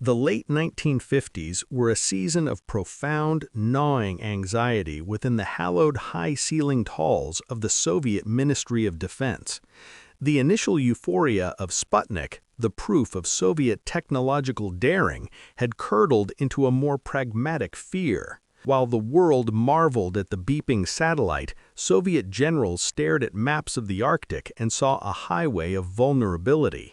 The late 1950s were a season of profound, gnawing anxiety within the hallowed high-ceilinged halls of the Soviet Ministry of Defense. The initial euphoria of Sputnik, the proof of Soviet technological daring, had curdled into a more pragmatic fear. While the world marveled at the beeping satellite, Soviet generals stared at maps of the Arctic and saw a highway of vulnerability.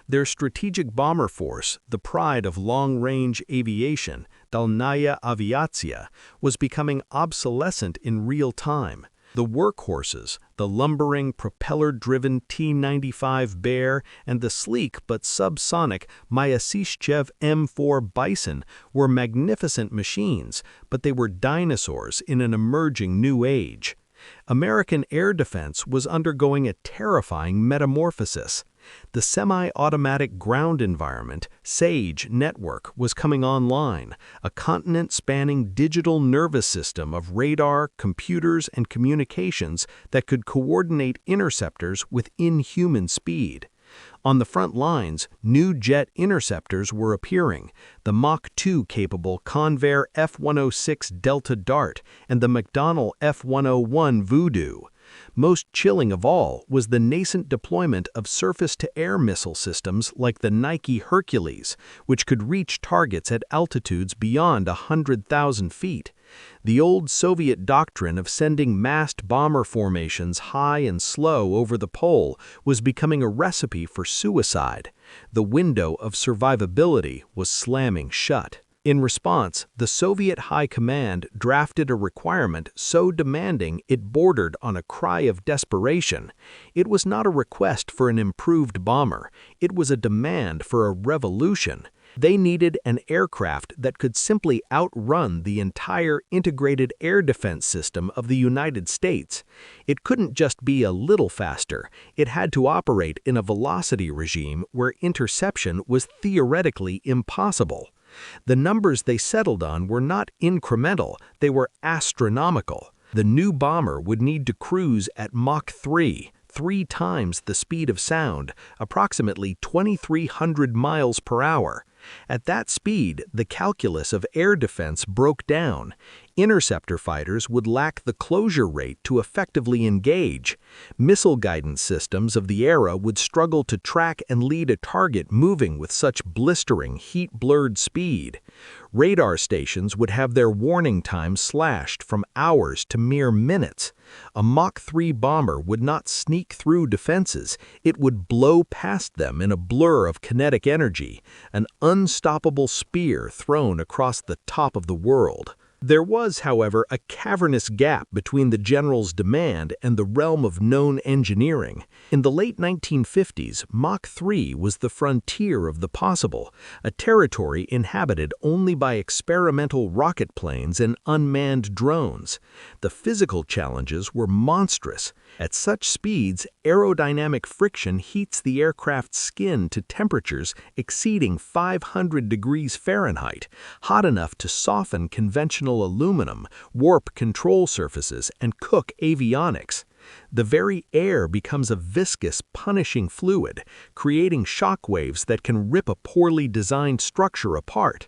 Their strategic bomber force, the pride of long-range aviation, Dalnaya Aviatsiya, was becoming obsolescent in real time. The workhorses, the lumbering, propeller-driven T-95 Bear and the sleek but subsonic Myasishchev M4 Bison were magnificent machines, but they were dinosaurs in an emerging new age. American air defense was undergoing a terrifying metamorphosis. The semi-automatic ground environment, SAGE network, was coming online, a continent-spanning digital nervous system of radar, computers, and communications that could coordinate interceptors with inhuman speed. On the front lines, new jet interceptors were appearing, the Mach 2-capable Convair F-106 Delta Dart and the McDonnell F-101 Voodoo. Most chilling of all was the nascent deployment of surface-to-air missile systems like the Nike Hercules, which could reach targets at altitudes beyond 100,000 feet. The old Soviet doctrine of sending massed bomber formations high and slow over the pole was becoming a recipe for suicide. The window of survivability was slamming shut. In response, the Soviet High Command drafted a requirement so demanding it bordered on a cry of desperation. It was not a request for an improved bomber, it was a demand for a revolution. They needed an aircraft that could simply outrun the entire integrated air defense system of the United States. It couldn't just be a little faster, it had to operate in a velocity regime where interception was theoretically impossible. The numbers they settled on were not incremental, they were astronomical. The new bomber would need to cruise at Mach 3, 3 times the speed of sound, approximately 2,300 miles per hour. At that speed, the calculus of air defense broke down. Interceptor fighters would lack the closure rate to effectively engage. Missile guidance systems of the era would struggle to track and lead a target moving with such blistering, heat-blurred speed. Radar stations would have their warning time slashed from hours to mere minutes. A Mach 3 bomber would not sneak through defenses, it would blow past them in a blur of kinetic energy, an unstoppable spear thrown across the top of the world. There was, however, a cavernous gap between the general's demand and the realm of known engineering. In the late 1950s, Mach 3 was the frontier of the possible, a territory inhabited only by experimental rocket planes and unmanned drones. The physical challenges were monstrous. At such speeds, aerodynamic friction heats the aircraft's skin to temperatures exceeding 500 degrees Fahrenheit, hot enough to soften conventional aluminum, warp control surfaces, and cook avionics. The very air becomes a viscous, punishing fluid, creating shock waves that can rip a poorly designed structure apart.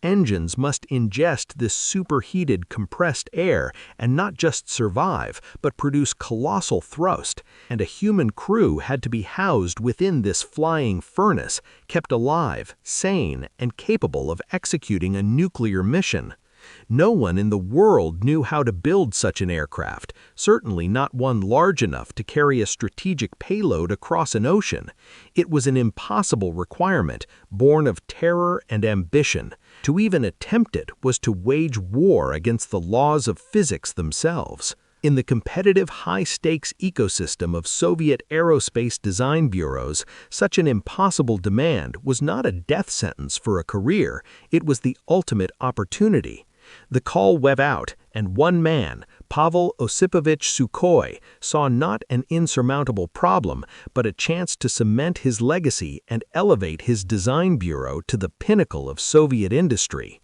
Engines must ingest this superheated, compressed air and not just survive, but produce colossal thrust, and a human crew had to be housed within this flying furnace, kept alive, sane, and capable of executing a nuclear mission. No one in the world knew how to build such an aircraft, certainly not one large enough to carry a strategic payload across an ocean. It was an impossible requirement, born of terror and ambition. To even attempt it was to wage war against the laws of physics themselves. In the competitive high-stakes ecosystem of Soviet aerospace design bureaus, such an impossible demand was not a death sentence for a career, it was the ultimate opportunity. The call went out, and one man, Pavel Osipovich Sukhoi, saw not an insurmountable problem, but a chance to cement his legacy and elevate his design bureau to the pinnacle of Soviet industry.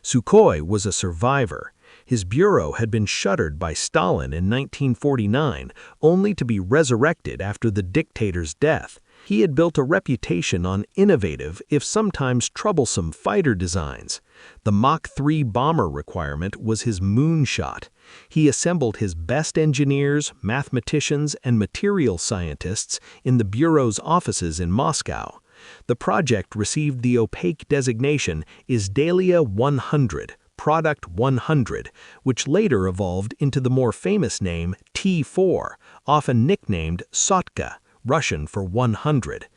Sukhoi was a survivor. His bureau had been shuttered by Stalin in 1949, only to be resurrected after the dictator's death. He had built a reputation on innovative, if sometimes troublesome, fighter designs. The Mach 3 bomber requirement was his moonshot. He assembled his best engineers, mathematicians, and material scientists in the Bureau's offices in Moscow. The project received the opaque designation Izdalia 100, Product 100, which later evolved into the more famous name T-4, often nicknamed Sotka, Russian for 100.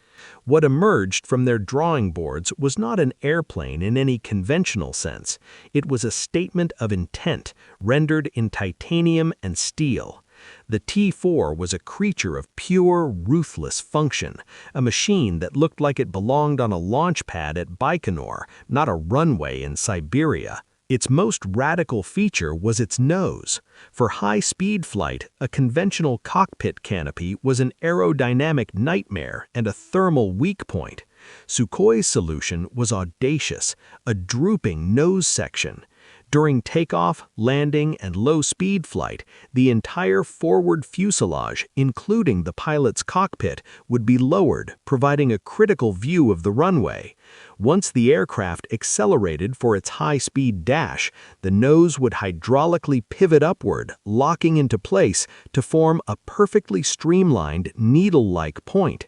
What emerged from their drawing boards was not an airplane in any conventional sense. It was a statement of intent, rendered in titanium and steel. The T-4 was a creature of pure, ruthless function, a machine that looked like it belonged on a launch pad at Baikonur, not a runway in Siberia. Its most radical feature was its nose. For high-speed flight, a conventional cockpit canopy was an aerodynamic nightmare and a thermal weak point. Sukhoi's solution was audacious, a drooping nose section. During takeoff, landing, and low-speed flight, the entire forward fuselage, including the pilot's cockpit, would be lowered, providing a critical view of the runway. Once the aircraft accelerated for its high-speed dash, the nose would hydraulically pivot upward, locking into place to form a perfectly streamlined, needle-like point.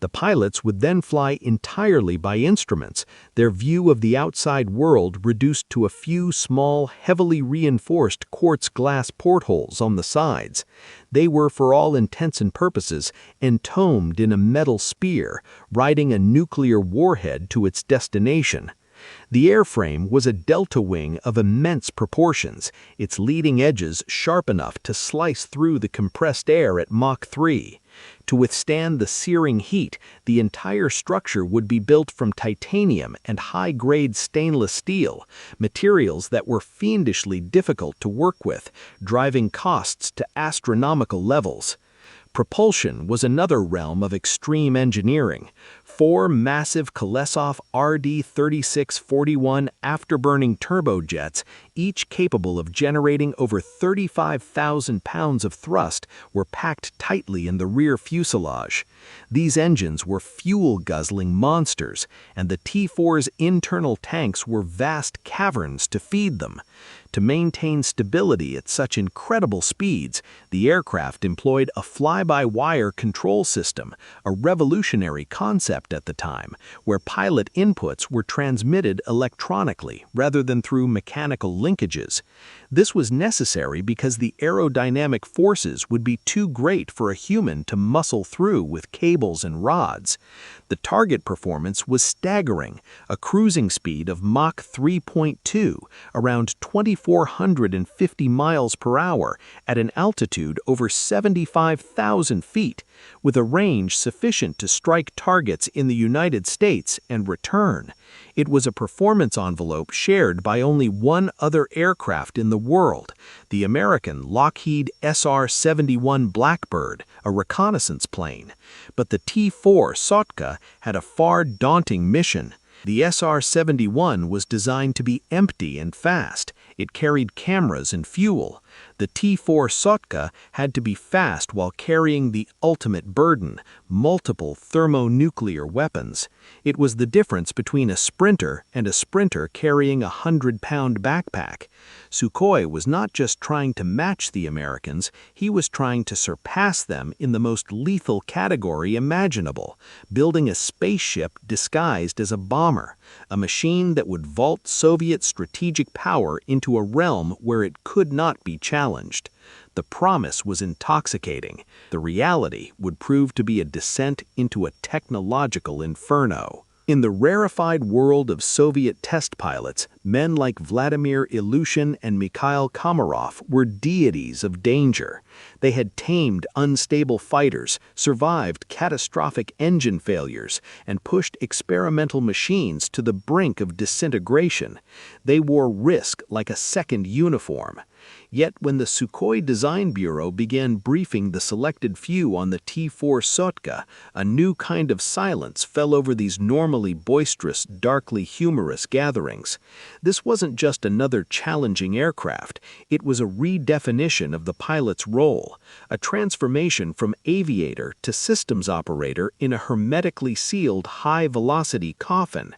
The pilots would then fly entirely by instruments, their view of the outside world reduced to a few small, heavily reinforced quartz glass portholes on the sides. They were, for all intents and purposes, entombed in a metal spear, riding a nuclear warhead to its destination. The airframe was a delta wing of immense proportions, its leading edges sharp enough to slice through the compressed air at Mach 3. To withstand the searing heat, the entire structure would be built from titanium and high-grade stainless steel, materials that were fiendishly difficult to work with, driving costs to astronomical levels. Propulsion was another realm of extreme engineering. 4 massive Kolesov RD-3641 afterburning turbojets, each capable of generating over 35,000 pounds of thrust, were packed tightly in the rear fuselage. These engines were fuel-guzzling monsters, and the T-4's internal tanks were vast caverns to feed them. To maintain stability at such incredible speeds, the aircraft employed a fly-by-wire control system, a revolutionary concept at the time, where pilot inputs were transmitted electronically rather than through mechanical linkages. This was necessary because the aerodynamic forces would be too great for a human to muscle through with cables and rods. The target performance was staggering, a cruising speed of Mach 3.2, around 2,450 miles per hour at an altitude over 75,000 feet, with a range sufficient to strike targets in the United States and return. It was a performance envelope shared by only one other aircraft in the world, the American Lockheed SR-71 Blackbird, a reconnaissance plane. But the T-4 Sotka had a far daunting mission. The SR-71 was designed to be empty and fast. It carried cameras and fuel. The T-4 Sotka had to be fast while carrying the ultimate burden, multiple thermonuclear weapons. It was the difference between a sprinter and a sprinter carrying a 100-pound backpack. Sukhoi was not just trying to match the Americans, he was trying to surpass them in the most lethal category imaginable, building a spaceship disguised as a bomber, a machine that would vault Soviet strategic power into a realm where it could not be challenged. The promise was intoxicating. The reality would prove to be a descent into a technological inferno. In the rarefied world of Soviet test pilots, men like Vladimir Ilyushin and Mikhail Komarov were deities of danger. They had tamed unstable fighters, survived catastrophic engine failures, and pushed experimental machines to the brink of disintegration. They wore risk like a second uniform. Yet when the Sukhoi Design Bureau began briefing the selected few on the T-4 Sotka, a new kind of silence fell over these normally boisterous, darkly humorous gatherings. This wasn't just another challenging aircraft, it was a redefinition of the pilot's role control, a transformation from aviator to systems operator in a hermetically sealed high-velocity coffin.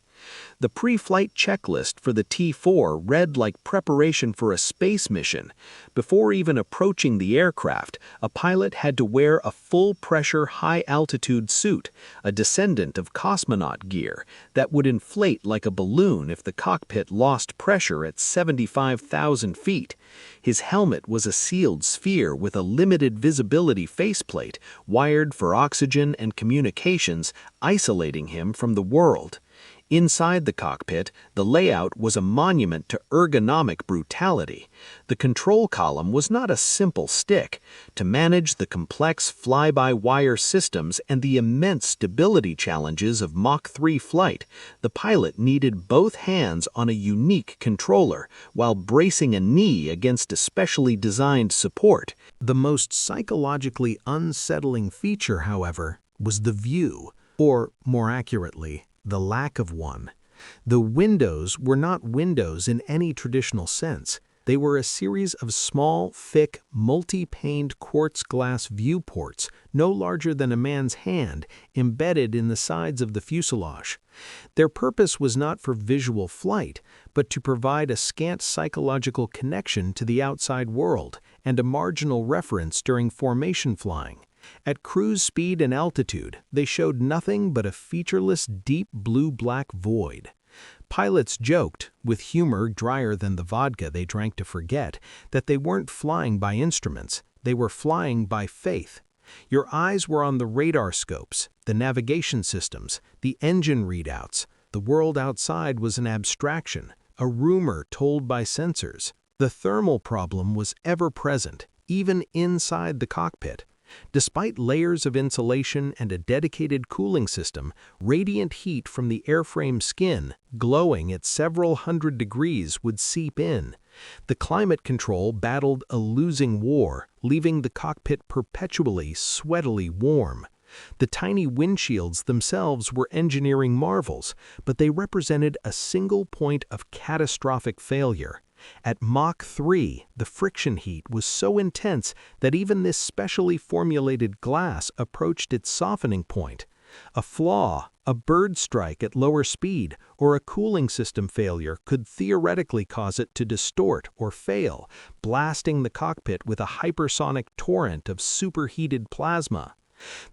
The pre-flight checklist for the T-4 read like preparation for a space mission. Before even approaching the aircraft, a pilot had to wear a full-pressure, high-altitude suit, a descendant of cosmonaut gear, that would inflate like a balloon if the cockpit lost pressure at 75,000 feet. His helmet was a sealed sphere with a limited visibility faceplate, wired for oxygen and communications, isolating him from the world. Inside the cockpit, the layout was a monument to ergonomic brutality. The control column was not a simple stick. To manage the complex fly-by-wire systems and the immense stability challenges of Mach 3 flight, the pilot needed both hands on a unique controller while bracing a knee against a specially designed support. The most psychologically unsettling feature, however, was the view, or more accurately, the lack of one. The windows were not windows in any traditional sense. They were a series of small, thick, multi-paned quartz glass viewports, no larger than a man's hand, embedded in the sides of the fuselage. Their purpose was not for visual flight, but to provide a scant psychological connection to the outside world and a marginal reference during formation flying. At cruise speed and altitude, they showed nothing but a featureless deep blue-black void. Pilots joked, with humor drier than the vodka they drank to forget, that they weren't flying by instruments, they were flying by faith. Your eyes were on the radar scopes, the navigation systems, the engine readouts. The world outside was an abstraction, a rumor told by sensors. The thermal problem was ever present, even inside the cockpit. Despite layers of insulation and a dedicated cooling system, radiant heat from the airframe skin, glowing at several hundred degrees, would seep in. The climate control battled a losing war, leaving the cockpit perpetually, sweatily warm. The tiny windshields themselves were engineering marvels, but they represented a single point of catastrophic failure. At Mach 3, the friction heat was so intense that even this specially formulated glass approached its softening point. A flaw, a bird strike at lower speed, or a cooling system failure could theoretically cause it to distort or fail, blasting the cockpit with a hypersonic torrent of superheated plasma.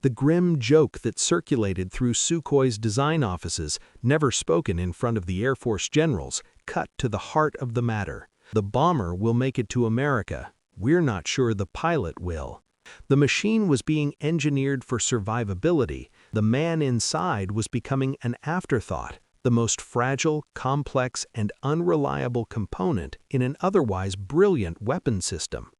The grim joke that circulated through Sukhoi's design offices, never spoken in front of the Air Force generals, cut to the heart of the matter. The bomber will make it to America. We're not sure the pilot will. The machine was being engineered for survivability. The man inside was becoming an afterthought, the most fragile, complex, and unreliable component in an otherwise brilliant weapon system.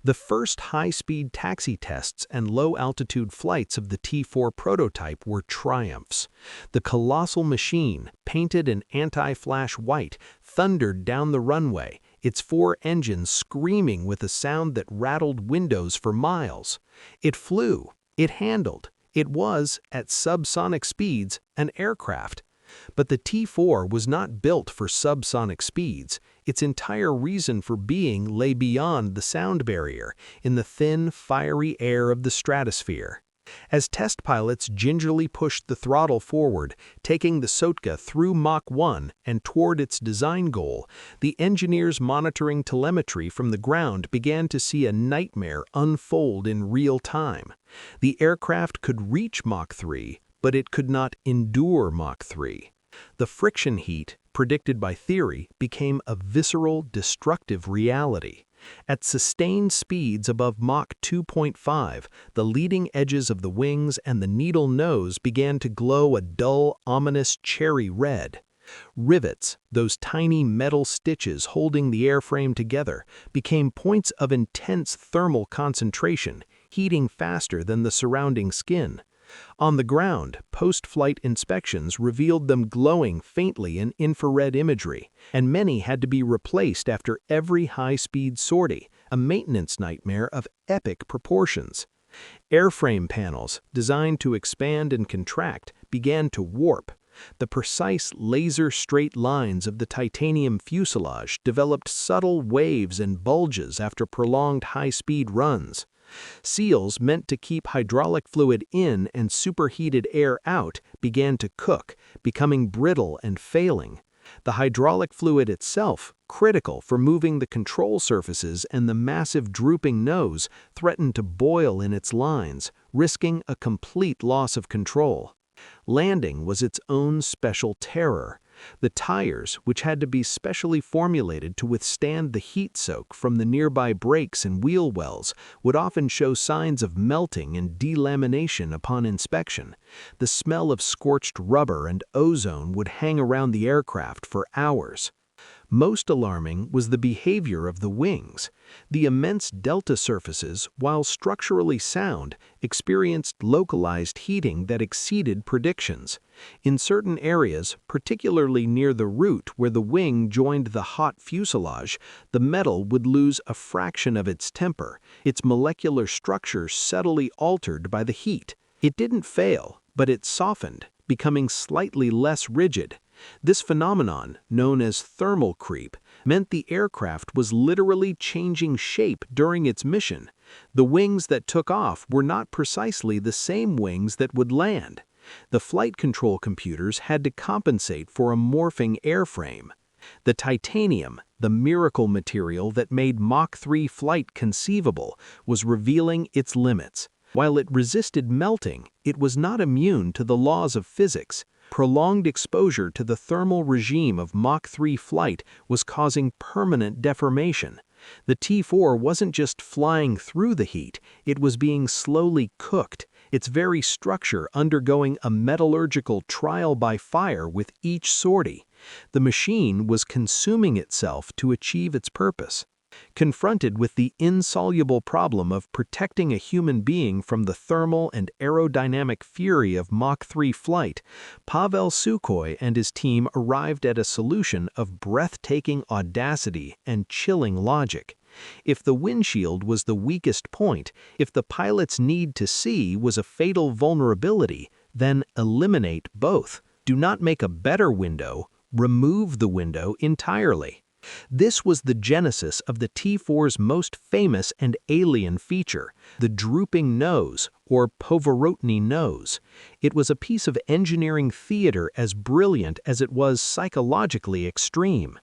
The first high-speed taxi tests and low-altitude flights of the T-4 prototype were triumphs. The colossal machine, painted in anti-flash white, thundered down the runway, its four engines screaming with a sound that rattled windows for miles. It flew, it handled, it was, at subsonic speeds, an aircraft. But the T-4 was not built for subsonic speeds. Its entire reason for being lay beyond the sound barrier, in the thin, fiery air of the stratosphere. As test pilots gingerly pushed the throttle forward, taking the Sotka through Mach 1 and toward its design goal, the engineers monitoring telemetry from the ground began to see a nightmare unfold in real time. The aircraft could reach Mach 3, but it could not endure Mach 3. The friction heat, predicted by theory, became a visceral, destructive reality. At sustained speeds above Mach 2.5, the leading edges of the wings and the needle nose began to glow a dull, ominous cherry red. Rivets, those tiny metal stitches holding the airframe together, became points of intense thermal concentration, heating faster than the surrounding skin. On the ground, post-flight inspections revealed them glowing faintly in infrared imagery, and many had to be replaced after every high-speed sortie, a maintenance nightmare of epic proportions. Airframe panels, designed to expand and contract, began to warp. The precise laser-straight lines of the titanium fuselage developed subtle waves and bulges after prolonged high-speed runs. Seals meant to keep hydraulic fluid in and superheated air out began to cook, becoming brittle and failing. The hydraulic fluid itself, critical for moving the control surfaces, and the massive drooping nose threatened to boil in its lines, risking a complete loss of control. Landing was its own special terror. The tires, which had to be specially formulated to withstand the heat soak from the nearby brakes and wheel wells, would often show signs of melting and delamination upon inspection. The smell of scorched rubber and ozone would hang around the aircraft for hours. Most alarming was the behavior of the wings. The immense delta surfaces, while structurally sound, experienced localized heating that exceeded predictions. In certain areas, particularly near the root where the wing joined the hot fuselage, the metal would lose a fraction of its temper, its molecular structure subtly altered by the heat. It didn't fail, but it softened, becoming slightly less rigid. This phenomenon, known as thermal creep, meant the aircraft was literally changing shape during its mission. The wings that took off were not precisely the same wings that would land. The flight control computers had to compensate for a morphing airframe. The titanium, the miracle material that made Mach 3 flight conceivable, was revealing its limits. While it resisted melting, it was not immune to the laws of physics. Prolonged exposure to the thermal regime of Mach 3 flight was causing permanent deformation. The T-4 wasn't just flying through the heat, it was being slowly cooked, its very structure undergoing a metallurgical trial by fire with each sortie. The machine was consuming itself to achieve its purpose. Confronted with the insoluble problem of protecting a human being from the thermal and aerodynamic fury of Mach 3 flight, Pavel Sukhoi and his team arrived at a solution of breathtaking audacity and chilling logic. If the windshield was the weakest point, if the pilot's need to see was a fatal vulnerability, then eliminate both. Do not make a better window, remove the window entirely. This was the genesis of the T-4's most famous and alien feature, the drooping nose, or Pоворotny nose. It was a piece of engineering theater as brilliant as it was psychologically extreme.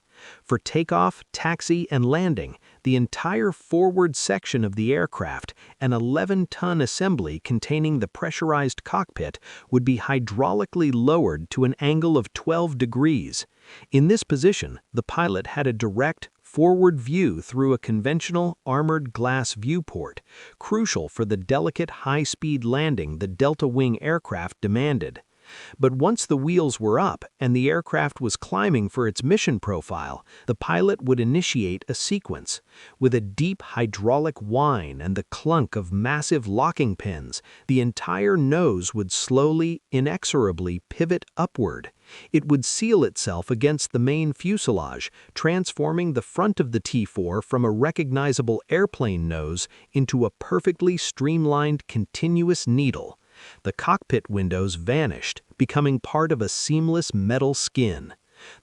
For takeoff, taxi, and landing, the entire forward section of the aircraft, an 11-ton assembly containing the pressurized cockpit, would be hydraulically lowered to an angle of 12 degrees. In this position, the pilot had a direct, forward view through a conventional armored glass viewport, crucial for the delicate high-speed landing the Delta Wing aircraft demanded. But once the wheels were up and the aircraft was climbing for its mission profile, the pilot would initiate a sequence. With a deep hydraulic whine and the clunk of massive locking pins, the entire nose would slowly, inexorably pivot upward. It would seal itself against the main fuselage, transforming the front of the T-4 from a recognizable airplane nose into a perfectly streamlined continuous needle. The cockpit windows vanished, becoming part of a seamless metal skin.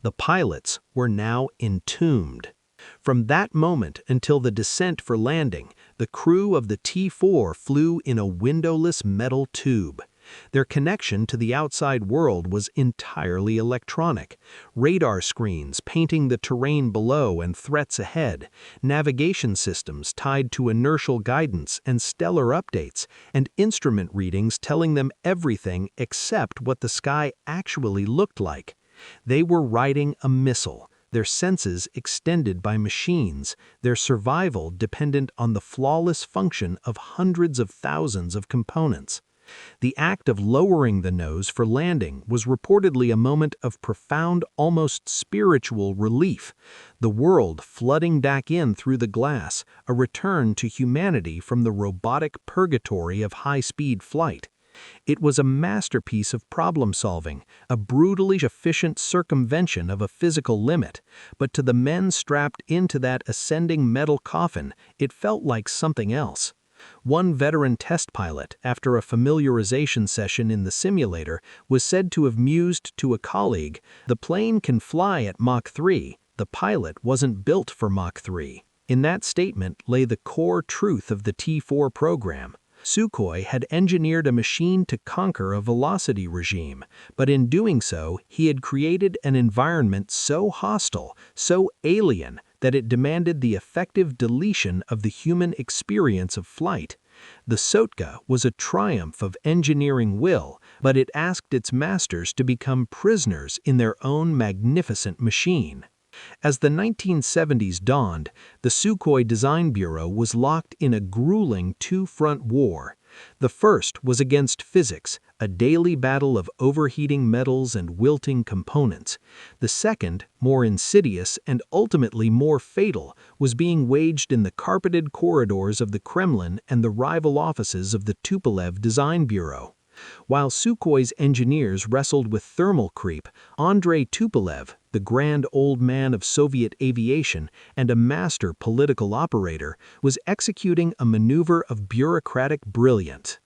The pilots were now entombed. From that moment until the descent for landing, the crew of the T-4 flew in a windowless metal tube. Their connection to the outside world was entirely electronic. Radar screens painting the terrain below and threats ahead, navigation systems tied to inertial guidance and stellar updates, and instrument readings telling them everything except what the sky actually looked like. They were riding a missile, their senses extended by machines, their survival dependent on the flawless function of hundreds of thousands of components. The act of lowering the nose for landing was reportedly a moment of profound, almost spiritual relief, the world flooding back in through the glass, a return to humanity from the robotic purgatory of high-speed flight. It was a masterpiece of problem-solving, a brutally efficient circumvention of a physical limit, but to the men strapped into that ascending metal coffin, it felt like something else. One veteran test pilot, after a familiarization session in the simulator, was said to have mused to a colleague, "The plane can fly at Mach 3, the pilot wasn't built for Mach 3." In that statement lay the core truth of the T-4 program. Sukhoi had engineered a machine to conquer a velocity regime, but in doing so, he had created an environment so hostile, so alien, that it demanded the effective deletion of the human experience of flight. The Sotka was a triumph of engineering will, but it asked its masters to become prisoners in their own magnificent machine. As the 1970s dawned, the Sukhoi Design Bureau was locked in a grueling two-front war. The first was against physics, a daily battle of overheating metals and wilting components. The second, more insidious and ultimately more fatal, was being waged in the carpeted corridors of the Kremlin and the rival offices of the Tupolev Design Bureau. While Sukhoi's engineers wrestled with thermal creep, Andrei Tupolev, the grand old man of Soviet aviation and a master political operator, was executing a maneuver of bureaucratic brilliance.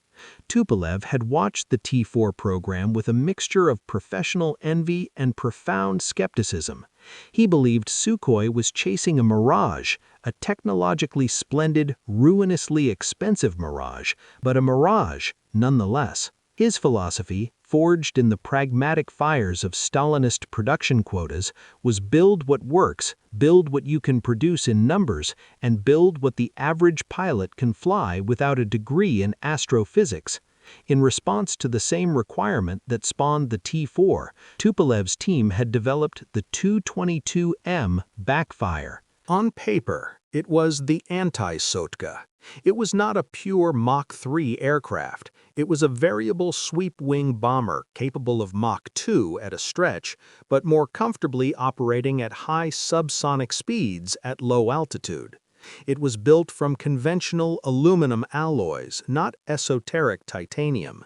Tupolev had watched the T-4 program with a mixture of professional envy and profound skepticism. He believed Sukhoi was chasing a mirage, a technologically splendid, ruinously expensive mirage, but a mirage nonetheless. His philosophy, forged in the pragmatic fires of Stalinist production quotas, was build what works, build what you can produce in numbers, and build what the average pilot can fly without a degree in astrophysics. In response to the same requirement that spawned the T-4, Tupolev's team had developed the Tu-22M backfire. On paper, it was the anti-Sotka. It was not a pure Mach 3 aircraft. It was a variable sweep-wing bomber capable of Mach 2 at a stretch, but more comfortably operating at high subsonic speeds at low altitude. It was built from conventional aluminum alloys, not esoteric titanium.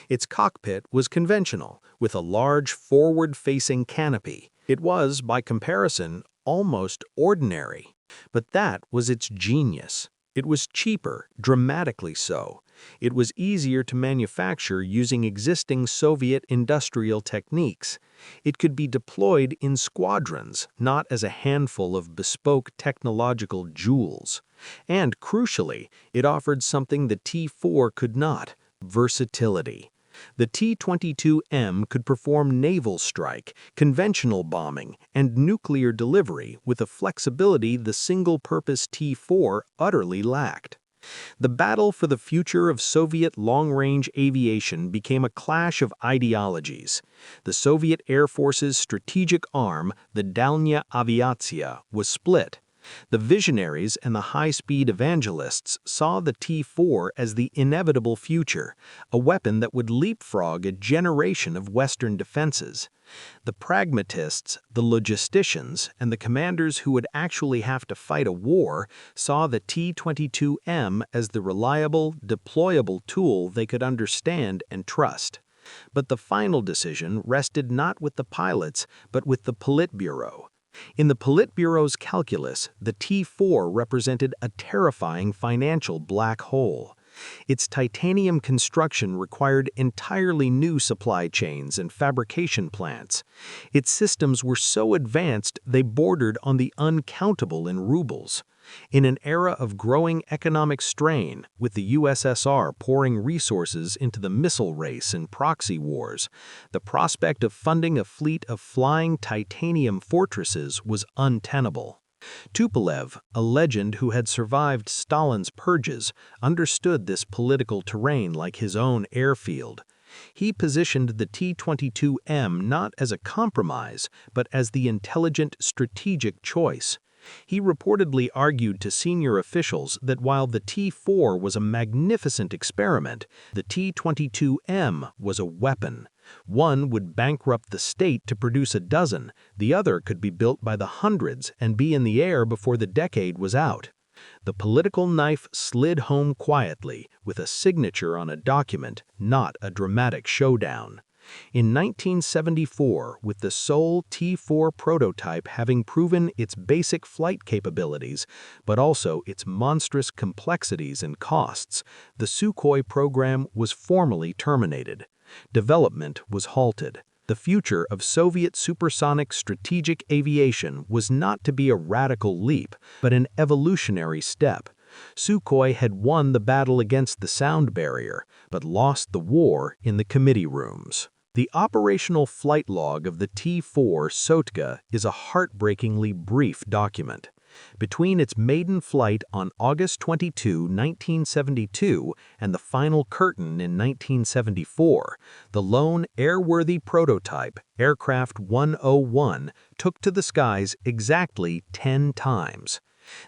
Its cockpit was conventional, with a large forward-facing canopy. It was, by comparison, almost ordinary. But that was its genius. It was cheaper, dramatically so. It was easier to manufacture using existing Soviet industrial techniques. It could be deployed in squadrons, not as a handful of bespoke technological jewels. And crucially, it offered something the T-4 could not: versatility. The T-22M could perform naval strike, conventional bombing, and nuclear delivery with a flexibility the single-purpose T-4 utterly lacked. The battle for the future of Soviet long-range aviation became a clash of ideologies. The Soviet Air Force's strategic arm, the Dalnya Aviatsiya, was split. The visionaries and the high-speed evangelists saw the T-4 as the inevitable future, a weapon that would leapfrog a generation of Western defenses. The pragmatists, the logisticians, and the commanders who would actually have to fight a war saw the T-22M as the reliable, deployable tool they could understand and trust. But the final decision rested not with the pilots, but with the Politburo. In the Politburo's calculus, the T-4 represented a terrifying financial black hole. Its titanium construction required entirely new supply chains and fabrication plants. Its systems were so advanced they bordered on the uncountable in rubles. In an era of growing economic strain, with the USSR pouring resources into the missile race and proxy wars, the prospect of funding a fleet of flying titanium fortresses was untenable. Tupolev, a legend who had survived Stalin's purges, understood this political terrain like his own airfield. He positioned the T-22M not as a compromise, but as the intelligent, strategic choice. He reportedly argued to senior officials that while the T-4 was a magnificent experiment, the T-22M was a weapon. One would bankrupt the state to produce a dozen, the other could be built by the hundreds and be in the air before the decade was out. The political knife slid home quietly, with a signature on a document, not a dramatic showdown. In 1974, with the sole T-4 prototype having proven its basic flight capabilities, but also its monstrous complexities and costs, the Sukhoi program was formally terminated. Development was halted. The future of Soviet supersonic strategic aviation was not to be a radical leap, but an evolutionary step. Sukhoi had won the battle against the sound barrier, but lost the war in the committee rooms. The operational flight log of the T-4 Sotka is a heartbreakingly brief document. Between its maiden flight on August 22, 1972, and the final curtain in 1974, the lone airworthy prototype, Aircraft 101, took to the skies exactly 10 times.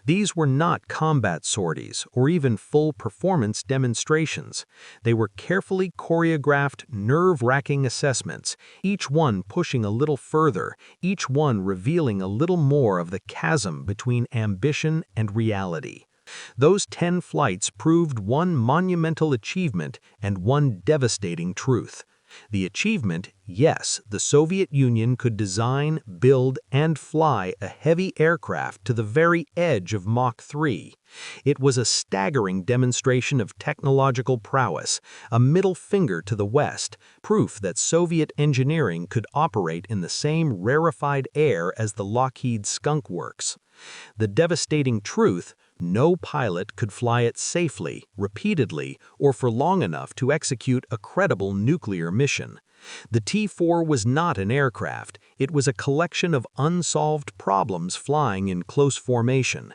These were not combat sorties or even full performance demonstrations. They were carefully choreographed, nerve-wracking assessments, each one pushing a little further, each one revealing a little more of the chasm between ambition and reality. Those 10 flights proved one monumental achievement and one devastating truth. The achievement, yes, the Soviet Union could design, build, and fly a heavy aircraft to the very edge of Mach 3. It was a staggering demonstration of technological prowess, a middle finger to the West, proof that Soviet engineering could operate in the same rarefied air as the Lockheed Skunk Works. The devastating truth: no pilot could fly it safely, repeatedly, or for long enough to execute a credible nuclear mission. The T-4 was not an aircraft, it was a collection of unsolved problems flying in close formation.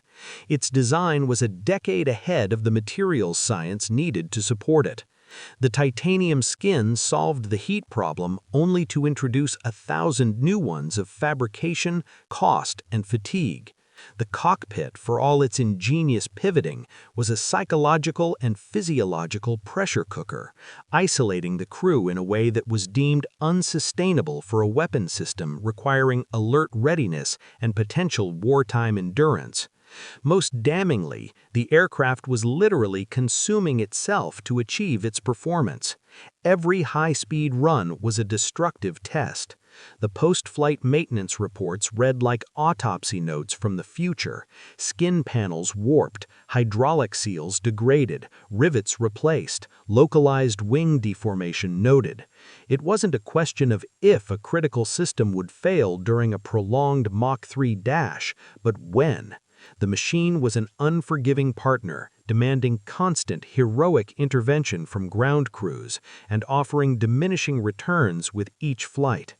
Its design was a decade ahead of the materials science needed to support it. The titanium skin solved the heat problem only to introduce 1,000 new ones of fabrication, cost, and fatigue. The cockpit, for all its ingenious pivoting, was a psychological and physiological pressure cooker, isolating the crew in a way that was deemed unsustainable for a weapon system requiring alert readiness and potential wartime endurance. Most damningly, the aircraft was literally consuming itself to achieve its performance. Every high-speed run was a destructive test. The post-flight maintenance reports read like autopsy notes from the future. Skin panels warped, hydraulic seals degraded, rivets replaced, localized wing deformation noted. It wasn't a question of if a critical system would fail during a prolonged Mach 3 dash, but when. The machine was an unforgiving partner, demanding constant, heroic intervention from ground crews and offering diminishing returns with each flight.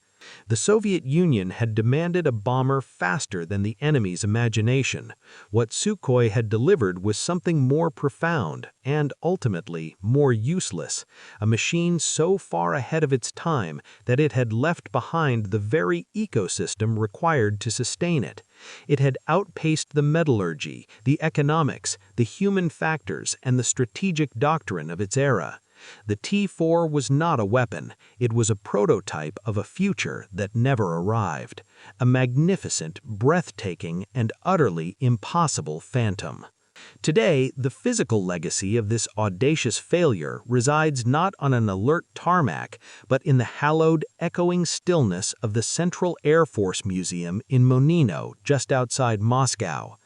The Soviet Union had demanded a bomber faster than the enemy's imagination. What Sukhoi had delivered was something more profound and, ultimately, more useless, a machine so far ahead of its time that it had left behind the very ecosystem required to sustain it. It had outpaced the metallurgy, the economics, the human factors, and the strategic doctrine of its era. The T-4 was not a weapon, it was a prototype of a future that never arrived, a magnificent, breathtaking, and utterly impossible phantom. Today, the physical legacy of this audacious failure resides not on an alert tarmac, but in the hallowed, echoing stillness of the Central Air Force Museum in Monino, just outside Moscow.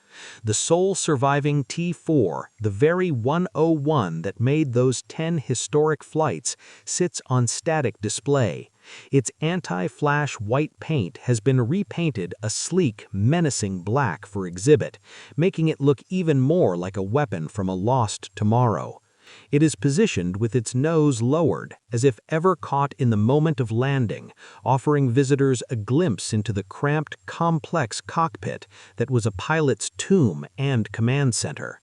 The sole surviving T-4, the very 101 that made those 10 historic flights, sits on static display. Its anti-flash white paint has been repainted a sleek, menacing black for exhibit, making it look even more like a weapon from a lost tomorrow. It is positioned with its nose lowered, as if ever caught in the moment of landing, offering visitors a glimpse into the cramped, complex cockpit that was a pilot's tomb and command center.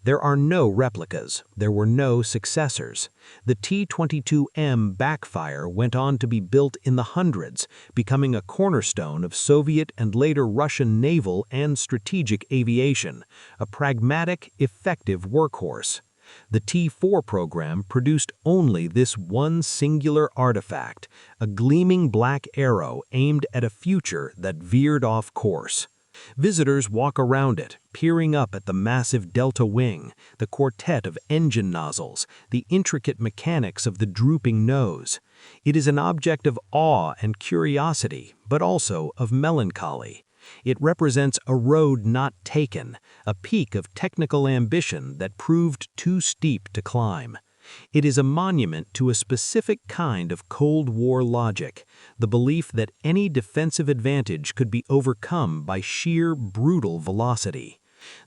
There are no replicas, there were no successors. The T-22M backfire went on to be built in the hundreds, becoming a cornerstone of Soviet and later Russian naval and strategic aviation, a pragmatic, effective workhorse. The T-4 program produced only this one singular artifact, a gleaming black arrow aimed at a future that veered off course. Visitors walk around it, peering up at the massive delta wing, the quartet of engine nozzles, the intricate mechanics of the drooping nose. It is an object of awe and curiosity, but also of melancholy. It represents a road not taken, a peak of technical ambition that proved too steep to climb. It is a monument to a specific kind of Cold War logic, the belief that any defensive advantage could be overcome by sheer, brutal velocity.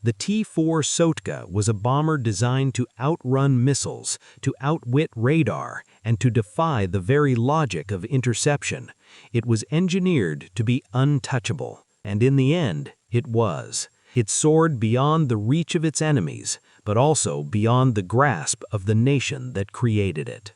The T-4 Sotka was a bomber designed to outrun missiles, to outwit radar, and to defy the very logic of interception. It was engineered to be untouchable, and in the end, it was. It soared beyond the reach of its enemies, but also beyond the grasp of the nation that created it.